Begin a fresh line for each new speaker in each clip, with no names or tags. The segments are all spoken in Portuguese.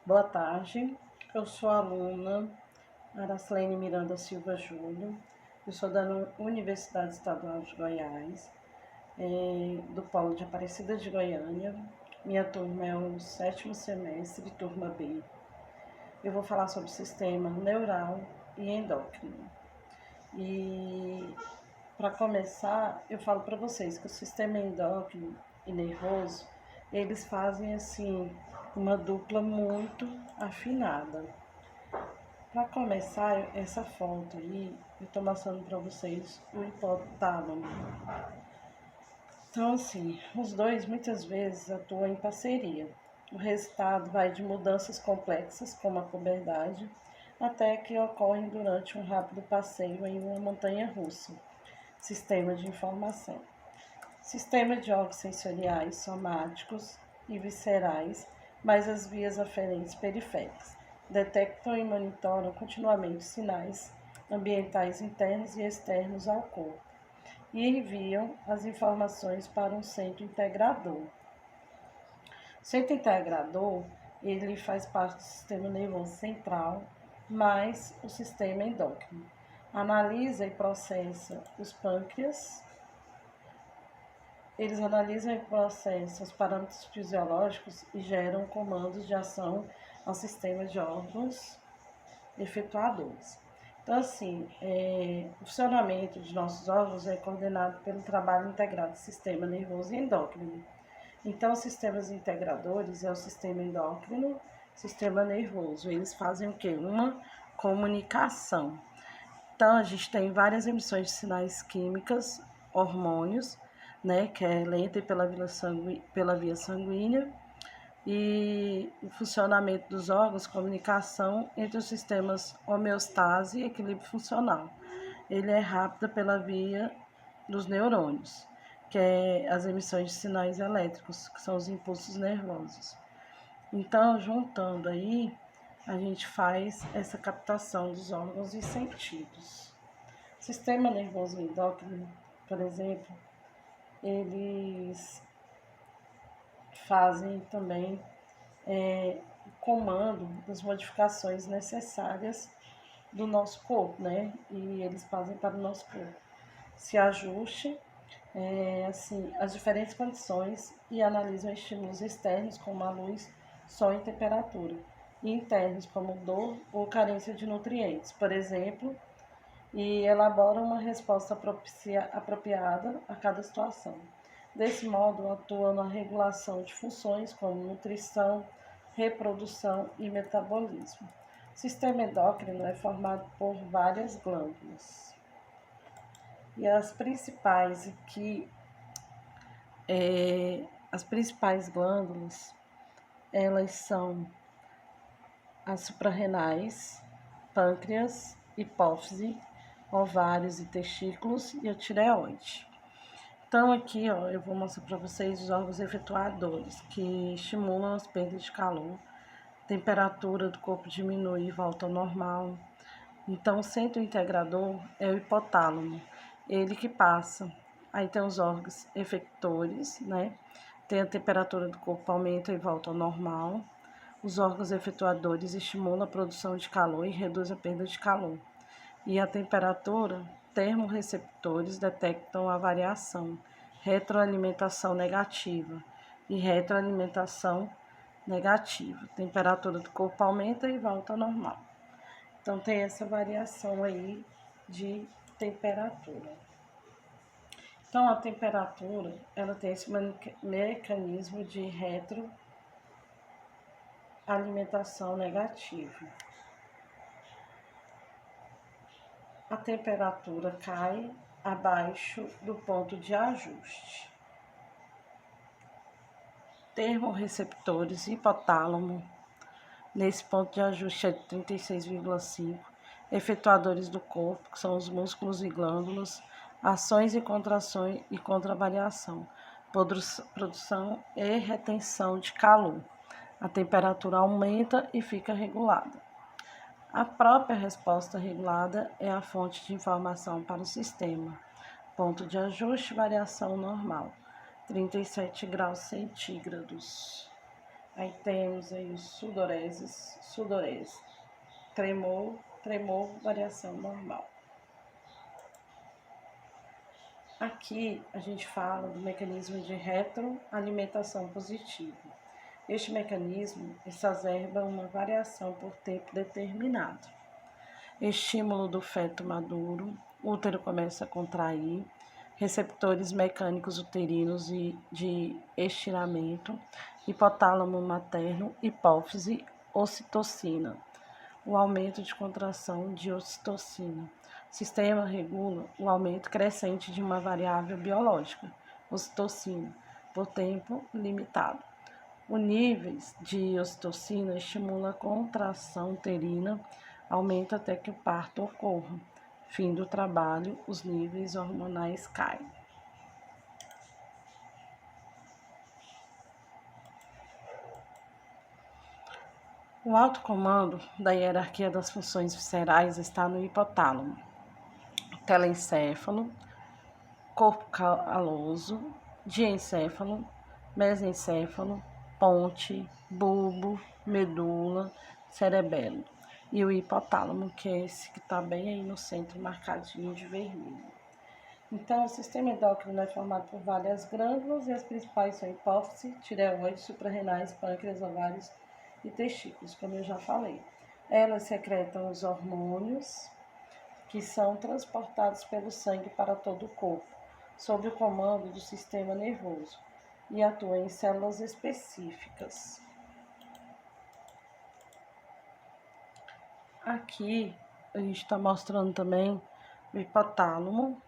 Boa tarde, eu sou a aluna Araslene Miranda Silva Júnior, eu sou da Universidade Estadual de Goiás, do Polo de Aparecida de Goiânia. Minha turma é o 7º semestre, turma B. Eu vou falar sobre o sistema neural e endócrino. E para começar, eu falo para vocês que o sistema endócrino e nervoso, eles fazem assim uma dupla muito afinada. Para começar essa foto aí, eu estou mostrando para vocês o hipotálamo. Então assim, os dois muitas vezes atuam em parceria. O resultado vai de mudanças complexas, como a puberdade, até que ocorrem durante um rápido passeio em uma montanha-russa. Sistema de informação. Sistema de órgãos sensoriais, somáticos e viscerais, mais as vias aferentes periféricas. Detectam e monitoram continuamente sinais ambientais internos e externos ao corpo e enviam as informações para um centro integrador. O centro integrador, ele faz parte do sistema nervoso central, mais o sistema endócrino. Analisa e processa os pâncreas. Eles analisam e processam os parâmetros fisiológicos e geram comandos de ação ao sistema de órgãos efetuadores. Então, assim, o funcionamento de nossos órgãos é coordenado pelo trabalho integrado do sistema nervoso e endócrino. Então, os sistemas integradores é o sistema endócrino, sistema nervoso. Eles fazem o quê? Uma comunicação. Então, a gente tem várias emissões de sinais químicas, hormônios, né, que é lenta pela via sanguínea, e o funcionamento dos órgãos, comunicação entre os sistemas homeostase e equilíbrio funcional. Ele é rápido pela via dos neurônios, que é as emissões de sinais elétricos, que são os impulsos nervosos. Então, juntando aí, a gente faz essa captação dos órgãos e sentidos. O sistema nervoso endócrino, por exemplo, eles fazem também o comando das modificações necessárias do nosso corpo, né? E eles fazem para o nosso corpo. Se ajuste assim, as diferentes condições e analisam estímulos externos, como a luz, sol e temperatura, e internos, como dor ou carência de nutrientes, por exemplo, e elaboram uma resposta apropriada a cada situação. Desse modo, atuam na regulação de funções como nutrição, reprodução e metabolismo. O sistema endócrino é formado por várias glândulas. E as principais glândulas, elas são as suprarrenais, pâncreas, hipófise, ovários e testículos e a tireoide. Então aqui, ó, eu vou mostrar para vocês os órgãos efetuadores, que estimulam as perdas de calor, temperatura do corpo diminui e volta ao normal. Então, o centro integrador é o hipotálamo, ele que passa. Aí tem os órgãos efectores, né? Tem a temperatura do corpo aumenta e volta ao normal. Os órgãos efetuadores estimulam a produção de calor e reduz a perda de calor. E a temperatura, termorreceptores detectam a variação, retroalimentação negativa e retroalimentação negativa. Temperatura do corpo aumenta e volta ao normal. Então, tem essa variação aí de temperatura. Então, a temperatura, ela tem esse mecanismo de retroalimentação negativa. A temperatura cai abaixo do ponto de ajuste. Termorreceptores, hipotálamo, nesse ponto de ajuste é de 36,5. Efetuadores do corpo, que são os músculos e glândulas, ações e contrações e contravariação, produção e retenção de calor. A temperatura aumenta e fica regulada. A própria resposta regulada é a fonte de informação para o sistema. Ponto de ajuste, variação normal, 37 graus centígrados. Aí temos aí os sudorese, tremor, variação normal. Aqui a gente fala do mecanismo de retroalimentação positiva. Este mecanismo exacerba uma variação por tempo determinado. Estímulo do feto maduro, útero começa a contrair, receptores mecânicos uterinos e de estiramento, hipotálamo materno, hipófise, ocitocina. O aumento de contração de ocitocina. O sistema regula o aumento crescente de uma variável biológica, ocitocina, por tempo limitado. O níveis de ocitocina estimula a contração uterina, aumenta até que o parto ocorra. Fim do trabalho, os níveis hormonais caem. O alto comando da hierarquia das funções viscerais está no hipotálamo, telencéfalo, corpo caloso, diencéfalo, mesencéfalo, ponte, bulbo, medula, cerebelo. E o hipotálamo, que é esse que está bem aí no centro, marcadinho de vermelho. Então, o sistema endócrino é formado por várias glândulas e as principais são hipófise, tireoide, suprarrenais, pâncreas, ovários e testículos, como eu já falei. Elas secretam os hormônios que são transportados pelo sangue para todo o corpo, sob o comando do sistema nervoso, e atuam em células específicas. Aqui a gente está mostrando também o hipotálamo,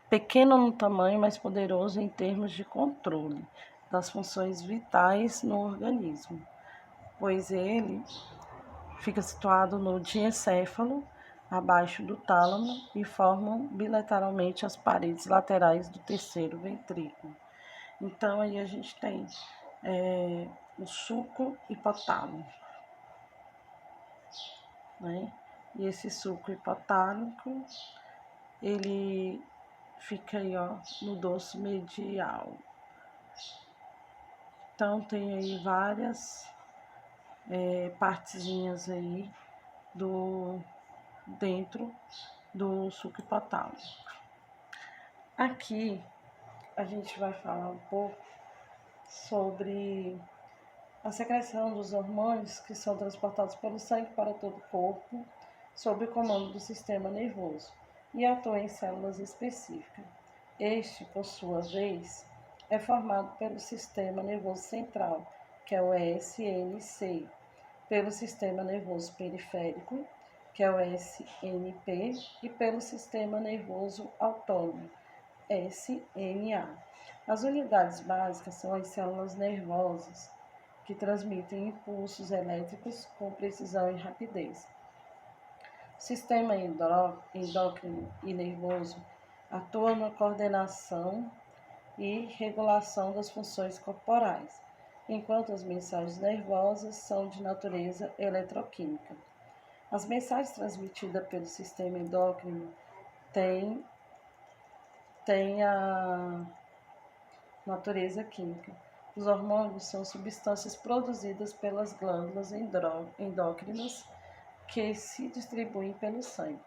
pequeno no tamanho, mas poderoso em termos de controle das funções vitais no organismo, pois ele fica situado no diencéfalo, abaixo do tálamo, e formam bilateralmente as paredes laterais do terceiro ventrículo. Então, aí a gente tem o suco hipotálamo, né? E esse suco hipotálamico, ele fica aí, ó, no dorso medial. Então, tem aí várias partezinhas aí dentro do suco hipotálamo. Aqui a gente vai falar um pouco sobre a secreção dos hormônios que são transportados pelo sangue para todo o corpo, sob o comando do sistema nervoso, e atuam em células específicas. Este, por sua vez, é formado pelo sistema nervoso central, que é o SNC, pelo sistema nervoso periférico, que é o SNP, e pelo sistema nervoso autônomo, SMA. As unidades básicas são as células nervosas, que transmitem impulsos elétricos com precisão e rapidez. O sistema endócrino e nervoso atua na coordenação e regulação das funções corporais, enquanto as mensagens nervosas são de natureza eletroquímica. As mensagens transmitidas pelo sistema endócrino têm a natureza química. Os hormônios são substâncias produzidas pelas glândulas endócrinas que se distribuem pelo sangue,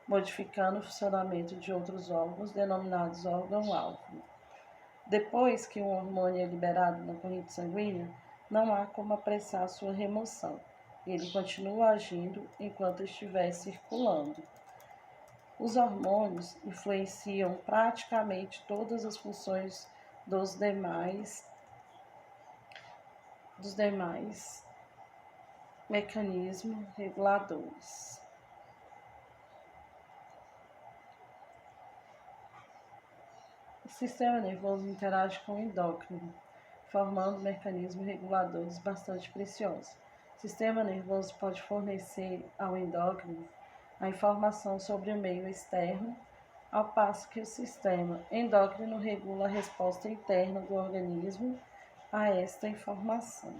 modificando o funcionamento de outros órgãos denominados órgão-alvo. Depois que um hormônio é liberado na corrente sanguínea, não há como apressar sua remoção. Ele continua agindo enquanto estiver circulando. Os hormônios influenciam praticamente todas as funções dos demais mecanismos reguladores. O sistema nervoso interage com o endócrino, formando mecanismos reguladores bastante preciosos. O sistema nervoso pode fornecer ao endócrino a informação sobre o meio externo, ao passo que o sistema endócrino regula a resposta interna do organismo a esta informação.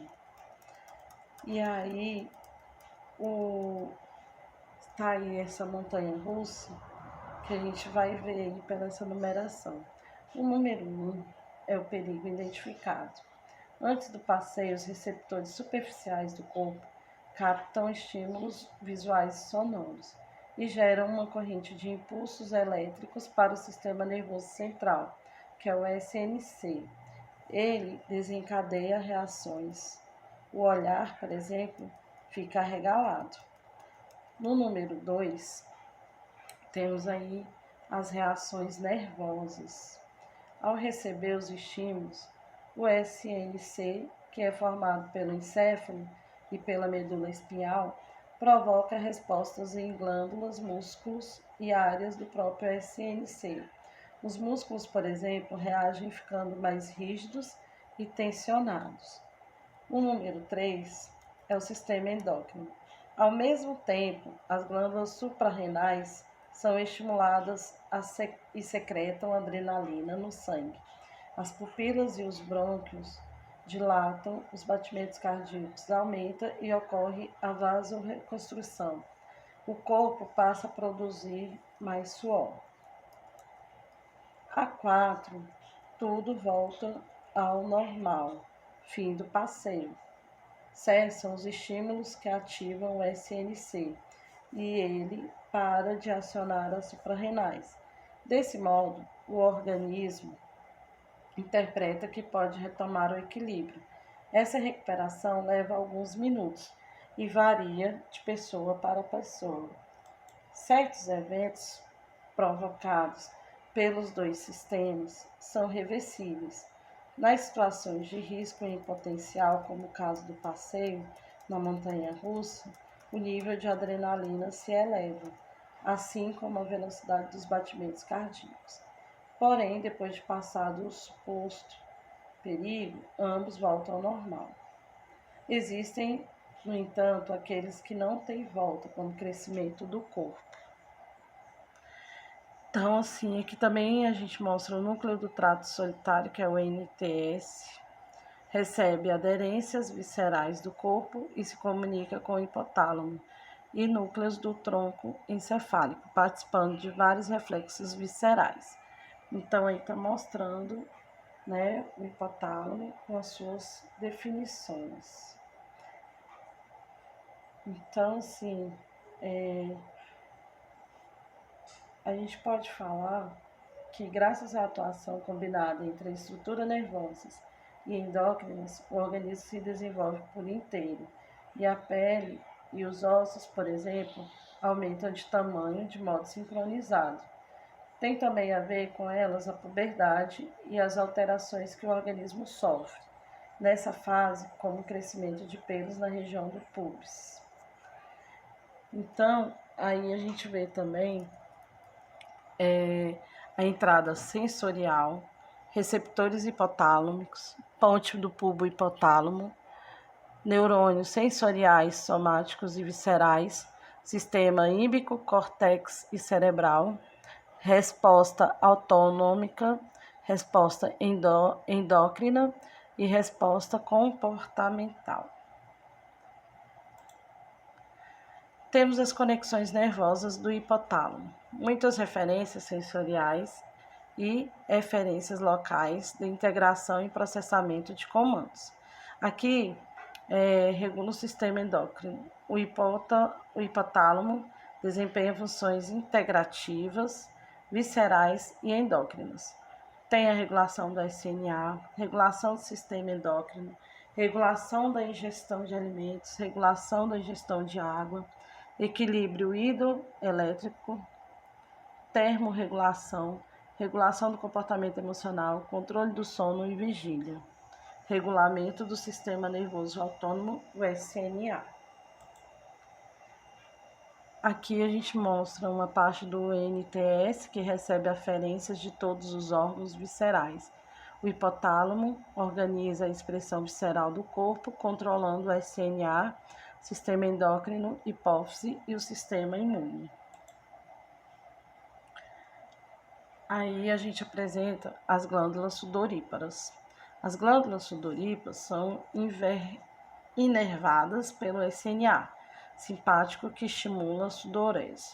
E aí, tá aí essa montanha russa que a gente vai ver aí pela essa numeração. O número 1 é o perigo identificado. Antes do passeio, os receptores superficiais do corpo captam estímulos visuais e sonoros e geram uma corrente de impulsos elétricos para o sistema nervoso central, que é o SNC. Ele desencadeia reações. O olhar, por exemplo, fica arregalado. No número 2, temos aí as reações nervosas. Ao receber os estímulos, o SNC, que é formado pelo encéfalo e pela medula espinhal, provoca respostas em glândulas, músculos e áreas do próprio SNC. Os músculos, por exemplo, reagem ficando mais rígidos e tensionados. O número 3 é o sistema endócrino. Ao mesmo tempo, as glândulas suprarrenais são estimuladas e secretam adrenalina no sangue. As pupilas e os brônquios dilatam, os batimentos cardíacos aumentam e ocorre a vasoconstrição. O corpo passa a produzir mais suor. A 4, tudo volta ao normal. Fim do passeio. Cessam os estímulos que ativam o SNC e ele para de acionar as suprarrenais. Desse modo, o organismo interpreta que pode retomar o equilíbrio. Essa recuperação leva alguns minutos e varia de pessoa para pessoa. Certos eventos provocados pelos dois sistemas são reversíveis. Nas situações de risco em potencial, como o caso do passeio na montanha-russa, o nível de adrenalina se eleva, assim como a velocidade dos batimentos cardíacos. Porém, depois de passado o suposto perigo, ambos voltam ao normal. Existem, no entanto, aqueles que não têm volta, como o crescimento do corpo. Então, assim, aqui também a gente mostra o núcleo do trato solitário, que é o NTS, recebe aderências viscerais do corpo e se comunica com o hipotálamo e núcleos do tronco encefálico, participando de vários reflexos viscerais. Então, aí está mostrando, né, o hipotálamo com as suas definições. Então, assim, a gente pode falar que, graças à atuação combinada entre a estrutura nervosa e endócrinas, o organismo se desenvolve por inteiro e a pele e os ossos, por exemplo, aumentam de tamanho de modo sincronizado. Tem também a ver com elas a puberdade e as alterações que o organismo sofre nessa fase, como o crescimento de pelos na região do pubis. Então, aí a gente vê também a entrada sensorial, receptores hipotálamicos, ponte do bulbo hipotálamo, neurônios sensoriais, somáticos e viscerais, sistema ímbico, córtex e cerebral, resposta autonômica, resposta endócrina e resposta comportamental. Temos as conexões nervosas do hipotálamo, muitas referências sensoriais e referências locais de integração e processamento de comandos. Aqui regula o sistema endócrino. O hipotálamo desempenha funções integrativas, viscerais e endócrinas. Tem a regulação do SNA, regulação do sistema endócrino, regulação da ingestão de alimentos, regulação da ingestão de água, equilíbrio hidroelétrico, termorregulação, regulação do comportamento emocional, controle do sono e vigília, regulamento do sistema nervoso autônomo, o SNA. Aqui a gente mostra uma parte do NTS que recebe aferências de todos os órgãos viscerais. O hipotálamo organiza a expressão visceral do corpo, controlando o SNA, sistema endócrino, hipófise e o sistema imune. Aí a gente apresenta as glândulas sudoríparas. As glândulas sudoríparas são inervadas pelo SNA simpático que estimula a sudorese.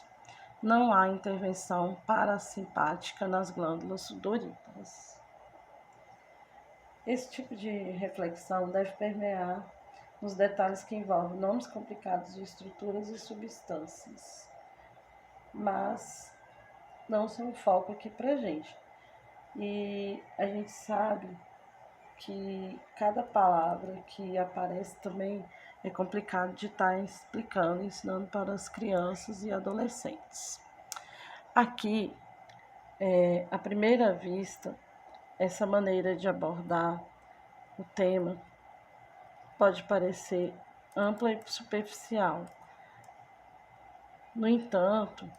Não há intervenção parasimpática nas glândulas sudoríparas. Esse tipo de reflexão deve permear nos detalhes que envolvem nomes complicados de estruturas e substâncias, mas não são o foco aqui pra gente. E a gente sabe que cada palavra que aparece também é complicado de estar explicando, ensinando para as crianças e adolescentes. Aqui, à primeira vista, essa maneira de abordar o tema pode parecer ampla e superficial. No entanto,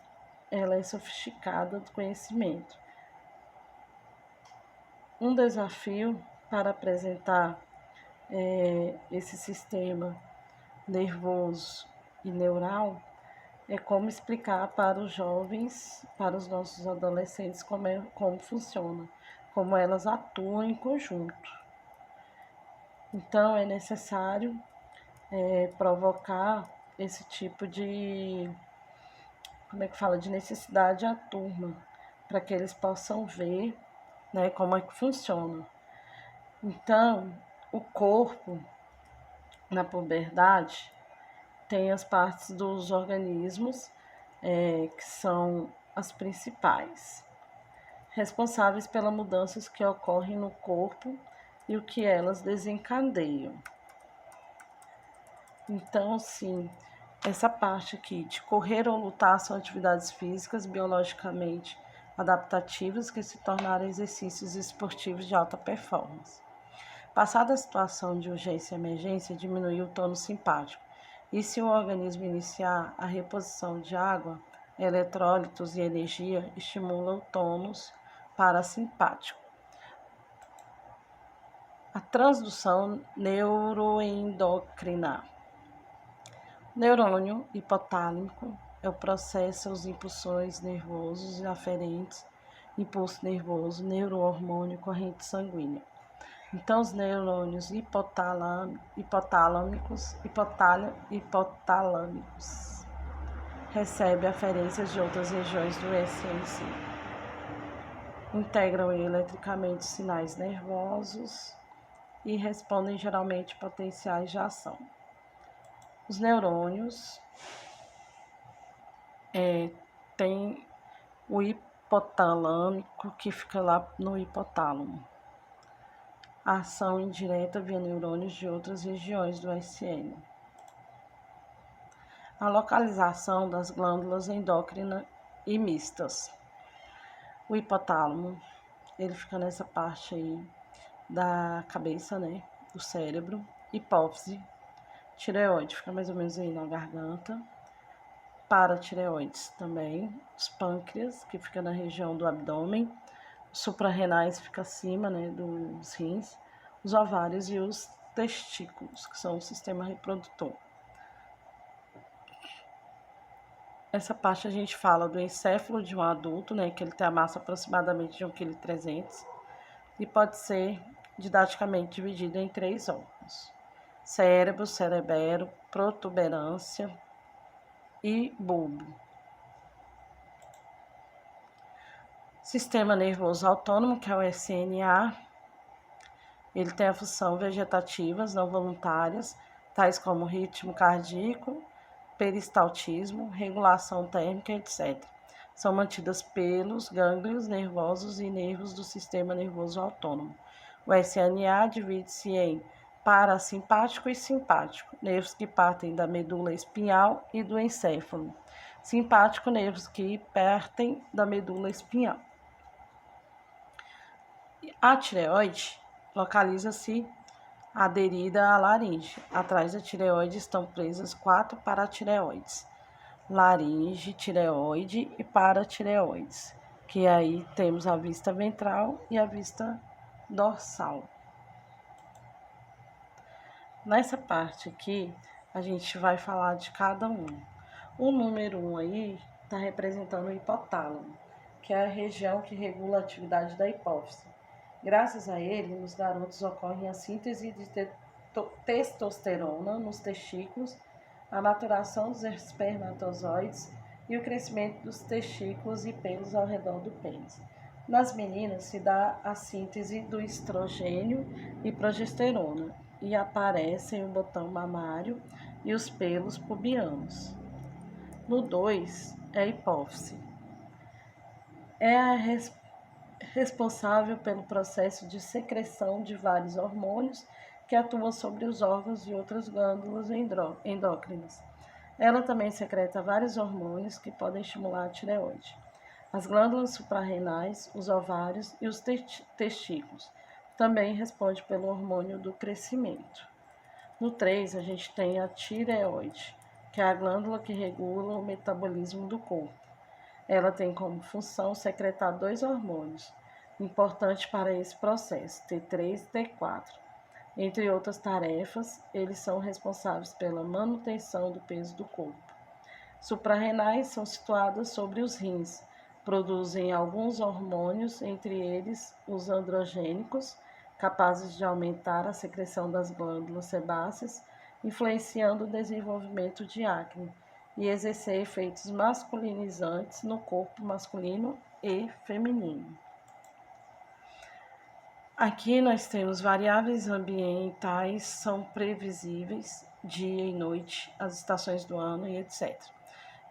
ela é sofisticada do conhecimento. Um desafio para apresentar esse sistema nervoso e neural é como explicar para os jovens, para os nossos adolescentes, como funciona, como elas atuam em conjunto. Então, é necessário provocar esse tipo de, de necessidade à turma, para que eles possam ver, né, como é que funciona. Então, o corpo, na puberdade, tem as partes dos organismos que são as principais, responsáveis pelas mudanças que ocorrem no corpo e o que elas desencadeiam. Então, assim, essa parte aqui de correr ou lutar são atividades físicas biologicamente adaptativas que se tornaram exercícios esportivos de alta performance. Passada a situação de urgência e emergência, diminui o tônus simpático. E se o organismo iniciar a reposição de água, eletrólitos e energia, estimula o tônus parasimpático. A transdução neuroendocrina. Neurônio hipotálamico processa os impulsões nervosos aferentes, impulso nervoso, neurohormônio, corrente sanguínea. Então, os neurônios hipotálamicos recebem aferências de outras regiões do SNC. Integram eletricamente sinais nervosos e respondem geralmente a potenciais de ação. Os neurônios têm o hipotalâmico, que fica lá no hipotálamo. A ação indireta via neurônios de outras regiões do SN. A localização das glândulas endócrinas e mistas. O hipotálamo, ele fica nessa parte aí da cabeça, né, do cérebro. Hipófise, tireoide, fica mais ou menos aí na garganta. Paratireoides também. Os pâncreas, que fica na região do abdômen. Os suprarrenais fica acima, né, dos rins. Os ovários e os testículos, que são o sistema reprodutor. Essa parte a gente fala do encéfalo de um adulto, né, que ele tem a massa aproximadamente de 1,3 kg e pode ser didaticamente dividido em 3 órgãos: cérebro, cerebelo, protuberância e bulbo. Sistema nervoso autônomo, que é o SNA, ele tem a função vegetativas não voluntárias, tais como ritmo cardíaco, peristaltismo, regulação térmica, etc. São mantidas pelos gânglios nervosos e nervos do sistema nervoso autônomo. O SNA divide-se em parasimpático e simpático, nervos que partem da medula espinhal e do encéfalo. Simpático, nervos que partem da medula espinhal. A tireoide localiza-se aderida à laringe. Atrás da tireoide estão presas 4 paratireoides: laringe, tireoide e paratireoides, que aí temos a vista ventral e a vista dorsal. Nessa parte aqui, a gente vai falar de cada um. O número 1 aí está representando o hipotálamo, que é a região que regula a atividade da hipófise. Graças a ele, nos garotos ocorre a síntese de testosterona nos testículos, a maturação dos espermatozoides e o crescimento dos testículos e pelos ao redor do pênis. Nas meninas se dá a síntese do estrogênio e progesterona e aparecem o botão mamário e os pelos pubianos. No 2 é a hipófise. É a responsável pelo processo de secreção de vários hormônios que atuam sobre os órgãos e outras glândulas endócrinas. Ela também secreta vários hormônios que podem estimular a tireoide, as glândulas suprarrenais, os ovários e os testículos. Também responde pelo hormônio do crescimento. No 3, a gente tem a tireoide, que é a glândula que regula o metabolismo do corpo. Ela tem como função secretar dois hormônios importantes para esse processo, T3 e T4. Entre outras tarefas, eles são responsáveis pela manutenção do peso do corpo. Suprarrenais são situadas sobre os rins, produzem alguns hormônios, entre eles os androgênicos, capazes de aumentar a secreção das glândulas sebáceas, influenciando o desenvolvimento de acne e exercer efeitos masculinizantes no corpo masculino e feminino. Aqui nós temos variáveis ambientais, são previsíveis, dia e noite, as estações do ano e etc.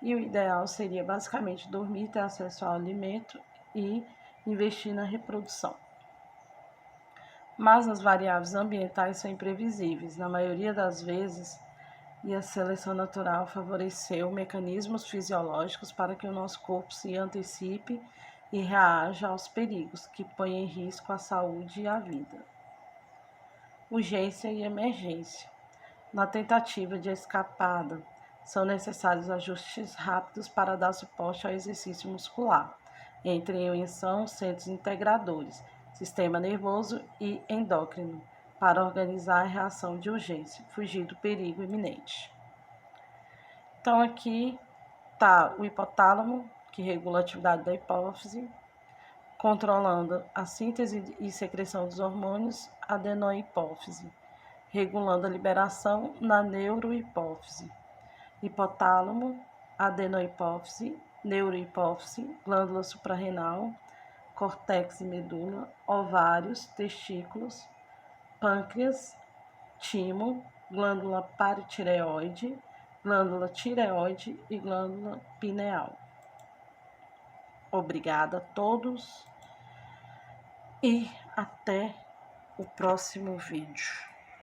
E o ideal seria basicamente dormir, ter acesso ao alimento e investir na reprodução. Mas as variáveis ambientais são imprevisíveis, na maioria das vezes, e a seleção natural favoreceu mecanismos fisiológicos para que o nosso corpo se antecipe e reaja aos perigos que põem em risco a saúde e a vida. Urgência e emergência. Na tentativa de escapada, são necessários ajustes rápidos para dar suporte ao exercício muscular. Entre em ação centros integradores, sistema nervoso e endócrino, para organizar a reação de urgência, fugir do perigo iminente. Então, aqui está o hipotálamo, que regula a atividade da hipófise, controlando a síntese e secreção dos hormônios, adenohipófise, regulando a liberação na neurohipófise. Hipotálamo, adenohipófise, neurohipófise, glândula suprarrenal, córtex e medula, ovários, testículos, pâncreas, timo, glândula paratireoide, glândula tireoide e glândula pineal. Obrigada a todos e até o próximo vídeo.